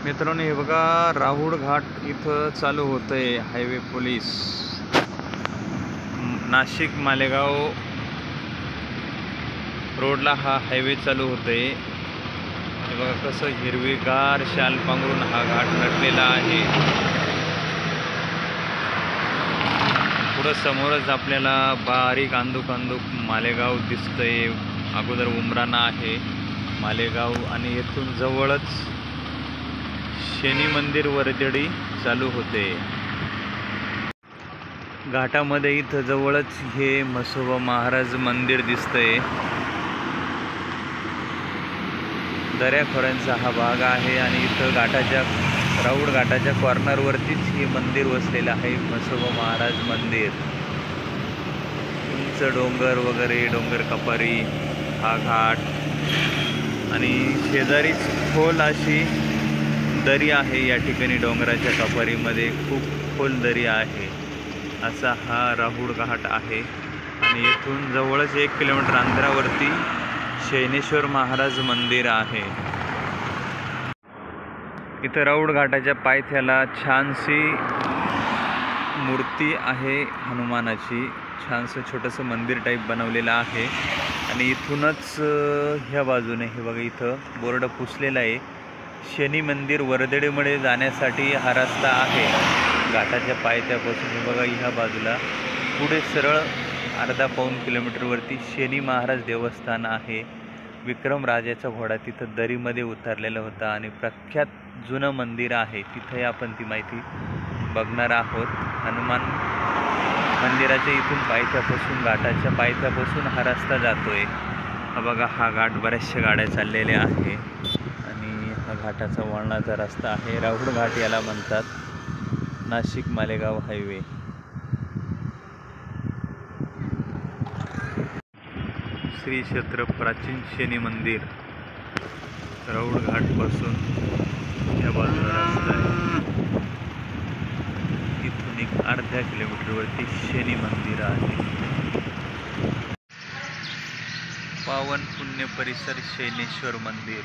मित्रांनो, हे बघा राहुळ घाट इथं चालू होतंय हायवे पोलीस नाशिक मालेगाव रोडला हा हायवे चालू होतोय। हे बघा कसं हिरवीगार शाल पांघरून हा घाट नटलेला आहे। पुढं समोरच आपल्याला बारीक अंदूक मालेगाव दिसतंय। अगोदर उमराना आहे मालेगाव आणि येथून जवळच शनी मंदिर वरदडी चालू होते। घाटामध्ये इथं जवळच हे म्हसोबा महाराज मंदिर दिसतंय। दऱ्याखोऱ्यांचा हा भाग आहे आणि इथं राऊळ घाटाच्या कॉर्नरवरतीच हे मंदिर वसलेलं आहे, म्हसोबा महाराज मंदिर। उंच डोंगर वगैरे, डोंगर कपारी हा घाट आणि शेजारीच खोल अशी दरी आहे। या ठिकाणी डोंगराच्या कपारीमध्ये खूप खोल दरी आहे। असा हा राहुळ घाट आहे आणि येथून जवळच 1 किलोमीटर अंतरावरती शैनेश्वर महाराज मंदिर आहे। इथं राहुळ घाटाच्या पायथ्याला छानशी मूर्ती आहे हनुमानाची। छानसं छोटंसं मंदिर टाईप बनवलेलं आहे आणि इथूनच ह्या बाजूने हे बघा इथं बोर्ड पुसलेला आहे, शनी मंदिर वरदडीमध्ये जाण्यासाठी हा रस्ता आहे। घाटाच्या पायथ्यापासून हे बघा ह्या बाजूला पुढे सरळ अर्धा-पाऊण किलोमीटरवरती शनी महाराज देवस्थान आहे। विक्रम राजाचा घोडा तिथं दरीमध्ये उतरलेला होता आणि प्रख्यात जुनं मंदिर आहे। तिथे आपण ती माहिती बघणार आहोत। हनुमान मंदिराच्या इथून पायथ्यापासून, घाटाच्या पायथ्यापासून हा रस्ता जातोय। हा बघा हा घाट बऱ्याचशा गाड्या चाललेल्या आहे आणि हा घाटाचा वळणाचा रस्ता आहे। राहुळ घाट याला म्हणतात, नाशिक मालेगाव हायवे। श्री क्षेत्र प्राचीन शनी मंदिर राहुळ घाटपासून या बाजूला रस्ता आहे। इथून एक अर्ध्या किलोमीटरवरती शनी मंदिर आहे। पावन पुण्य परिसर शैनेश्वर मंदिर।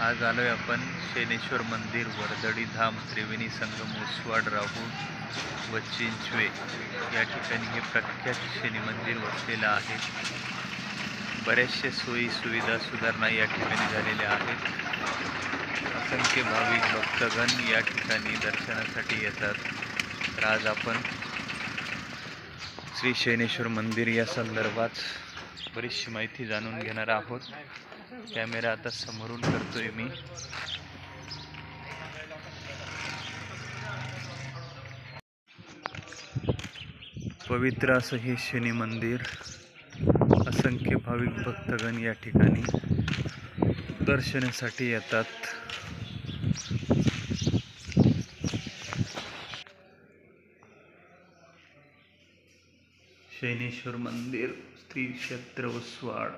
आज आलोय आपण शैनेश्वर मंदिर, वरदडी धाम, त्रिवेणी संगम, उसवाड, राहुळ व चिंचवे या ठिकाणी हे प्रख्यात शनी मंदिर वसलेलं आहे। बऱ्याचशा सोयी सुविधा सुधारणा या ठिकाणी झालेल्या आहेत। असंख्य भाविक भक्तगण या ठिकाणी दर्शनासाठी येतात। तर आज आपण श्री शैनेश्वर मंदिर या संदर्भात बरीचशी माहिती जाणून घेणार आहोत। कॅमेरा आता समोरून करतोय मी। पवित्र असं हे शनी मंदिर, असंख्य भाविक भक्तगण या ठिकाणी दर्शनासाठी येतात। शैनेश्वर मंदिर, श्री क्षेत्र उसवाड।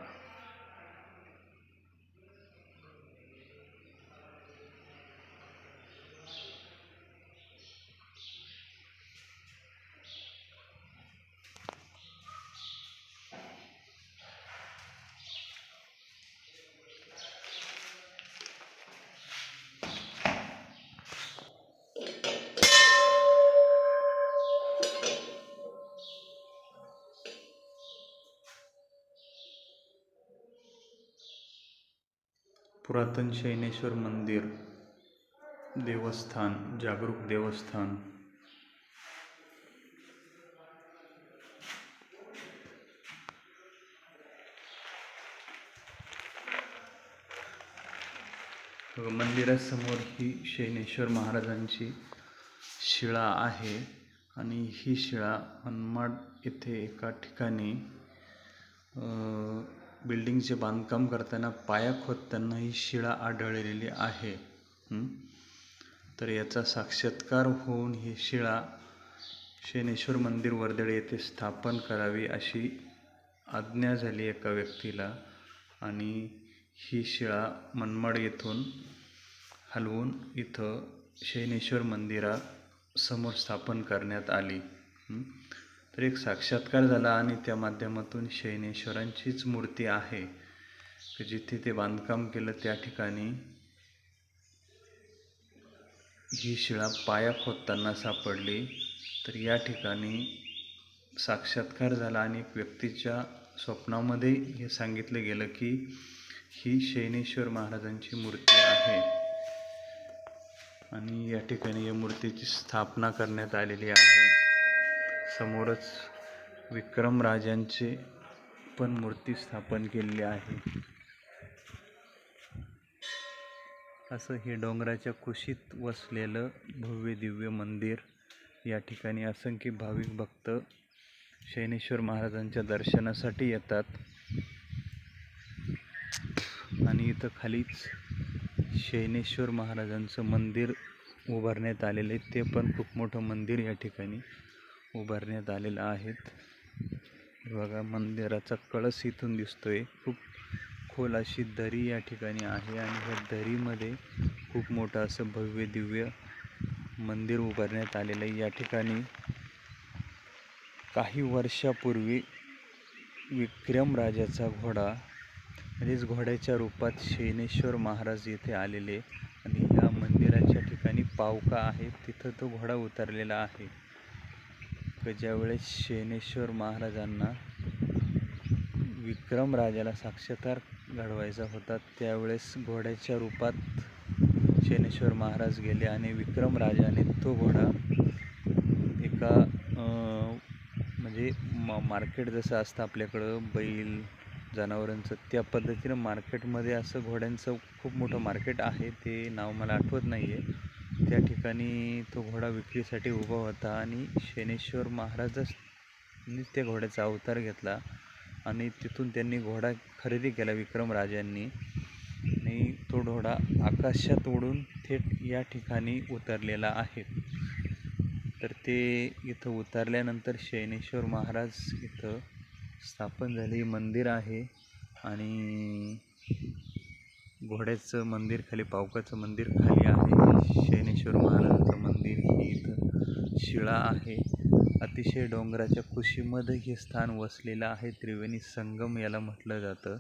पुरातन शैनेश्वर मंदिर देवस्थान, जागरूक देवस्थान। मंदिरासमोर ही शैनेश्वर महाराजांची शिळा आहे आणि ही शिळा मनमाड येथे एका ठिकाणी बिल्डिंगचे बांधकाम करताना पाया खोदताना ही शिळा आढळलेली आहे। तर याचा साक्षात्कार होऊन ही शिळा शैनेश्वर मंदिर वरदडी येथे स्थापन करावी अशी आज्ञा झाली एका व्यक्तीला आणि ही शिळा मनमाड येथून हलवून इथं शैनेश्वर मंदिरासमोर स्थापन करण्यात आली। तर एक साक्षात्कार झाला आणि त्या माध्यमातून शैनेश्वरांचीच मूर्ती आहे की जिथे ते बांधकाम केलं त्या ठिकाणी ही शिळा पाया खोदताना सापडली. तर या ठिकाणी साक्षात्कार झाला आणि एक व्यक्तीच्या स्वप्नामध्ये हे सांगितलं गेलं की ही शैनेश्वर महाराजांची मूर्ती आहे आणि या ठिकाणी या मूर्तीची स्थापना करण्यात आलेली आहे. समोरच विक्रमराजांचे पण मूर्ती स्थापन केलेली आहे. असं हे डोंगराच्या कुशीत वसलेलं भव्य दिव्य मंदिर. या ठिकाणी असंख्य भाविक भक्त शैनेश्वर महाराजांच्या दर्शनासाठी येतात आणि इथं खालीच शैनेश्वर महाराजांचं मंदिर उभारण्यात आलेलं आहे. ते पण खूप मोठं मंदिर या ठिकाणी उभारण्यात आलेलं आहे. बघा मंदिराचा कळस इथून दिसतोय. खूप खोल अशी दरी या ठिकाणी आहे आणि ह्या दरीमध्ये खूप मोठं असं भव्य दिव्य मंदिर उभारण्यात आलेलं आहे. या ठिकाणी काही वर्षापूर्वी विक्रमराजाचा घोडा म्हणजेच घोड्याच्या रूपात शैनेश्वर महाराज येथे आलेले आणि ह्या मंदिराच्या ठिकाणी पावका आहे तिथं तो घोडा उतरलेला आहे. तर ज्यावेळेस शैनेश्वर महाराजांना विक्रमराजाला साक्षात्कार घडवायचा होता त्यावेळेस घोड्याच्या रूपात शैनेश्वर महाराज गेले आणि विक्रमराजाने तो घोडा एका म्हणजे मार्केट जसं असतं आपल्याकडं बैल जनावरांचं त्या पद्धतीनं मार्केटमध्ये असं घोड्यांचं खूप मोठं मार्केट आहे. ते नाव मला आठवत नाही आहे. त्या ठिकाणी तो घोडा विक्रीसाठी उभा होता आणि शैनेश्वर महाराजांनी त्या घोड्याचा अवतार घेतला आणि तिथून त्यांनी घोडा खरेदी केला विक्रमराजांनी आणि तो घोडा आकाशात उडून थेट या ठिकाणी उतरलेला आहे. तर ते इथं उतरल्यानंतर शैनेश्वर महाराज इथं स्थापन झाले. मंदिर आहे आणि घोड्याचं मंदिर खाली पावकाचं मंदिर खाली आहे. शैनेश्वर महाराजांचं मंदिर ही इथं शिळा आहे. अतिशय डोंगराच्या कुशीमध्ये हे स्थान वसलेलं आहे. त्रिवेणी संगम याला म्हटलं जातं.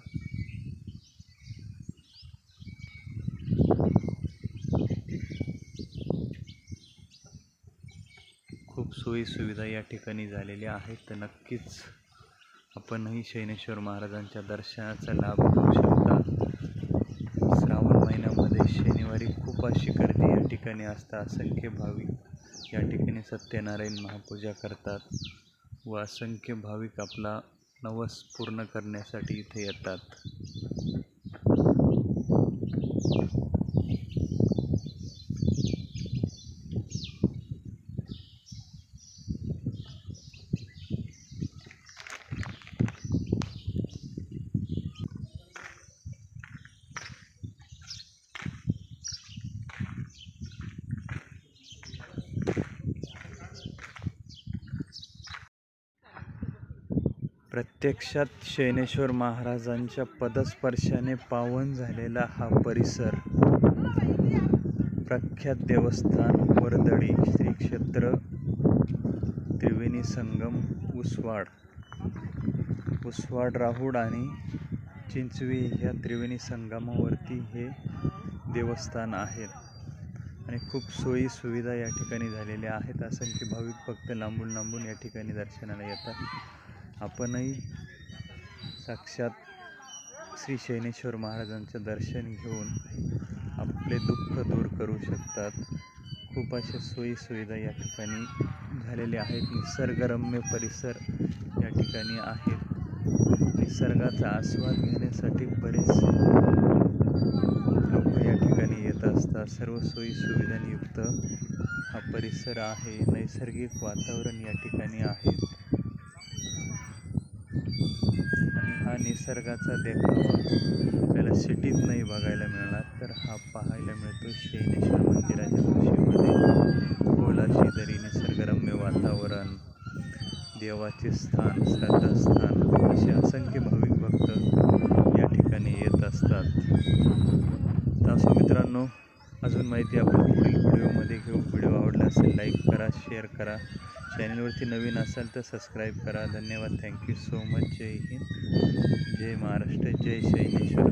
खूप सोयी सुविधा या ठिकाणी झालेल्या आहेत. तर नक्कीच आपणही शैनेश्वर महाराजांच्या दर्शनाचा लाभ घेऊ शकता. श्रावण महिन्यामध्ये शनिवारी खूप अशी गर्दी या ठिकाणी असतात. असंख्य भाविक या ठिकाणी सत्यनारायण महापूजा करतात व असंख्य भाविक आपला नवस पूर्ण करण्यासाठी इथे येतात. प्रत्यक्षात शैनेश्वर महाराजांच्या पदस्पर्शाने पावन झालेला हा परिसर प्रख्यात देवस्थान वरदडी श्री क्षेत्र त्रिवेणी संगम उसवाड राहुड आणि चिंचवे ह्या त्रिवेणी संगमावरती हे देवस्थान आहे आणि खूप सोयी सुविधा या ठिकाणी झालेल्या आहेत. असंख्य भाविक भक्त लांबून लांबून या ठिकाणी दर्शनाला येतात. आपणही साक्षात श्री शैनेश्वर महाराजांचं दर्शन घेऊन आपले दुःख दूर करू शकतात. खूप अशा सोयी सुविधा या ठिकाणी झालेल्या आहेत. निसर्गरम्य परिसर या ठिकाणी आहेत. निसर्गाचा आस्वाद घेण्यासाठी बरेचसे लोक या ठिकाणी येत असतात. सर्व सोयी सुविधांनी युक्त हा परिसर आहे. नैसर्गिक वातावरण या ठिकाणी आहे आणि हा निसर्गाचा देखावा आपल्याला सिटीत नाही बघायला मिळणार तर हा पाहायला मिळतो शैनेश्वर मंदिराच्या कुशीमध्ये. खोलाची दरी, निसर्गरम्य वातावरण, देवाचे स्थान, श्रद्धास्थान असे असंख्य भाविक भक्त या ठिकाणी येत असतात. तर असो मित्रांनो, अजून माहिती आपण पुढील व्हिडिओमध्ये घेऊ. व्हिडिओ आवडला असेल लाईक करा, शेअर करा. चॅनलवरती नवीन असाल तर सबस्क्राईब करा. धन्यवाद. Thank you so much. जय हिंद, जय महाराष्ट्र, जय शैनेश्वर.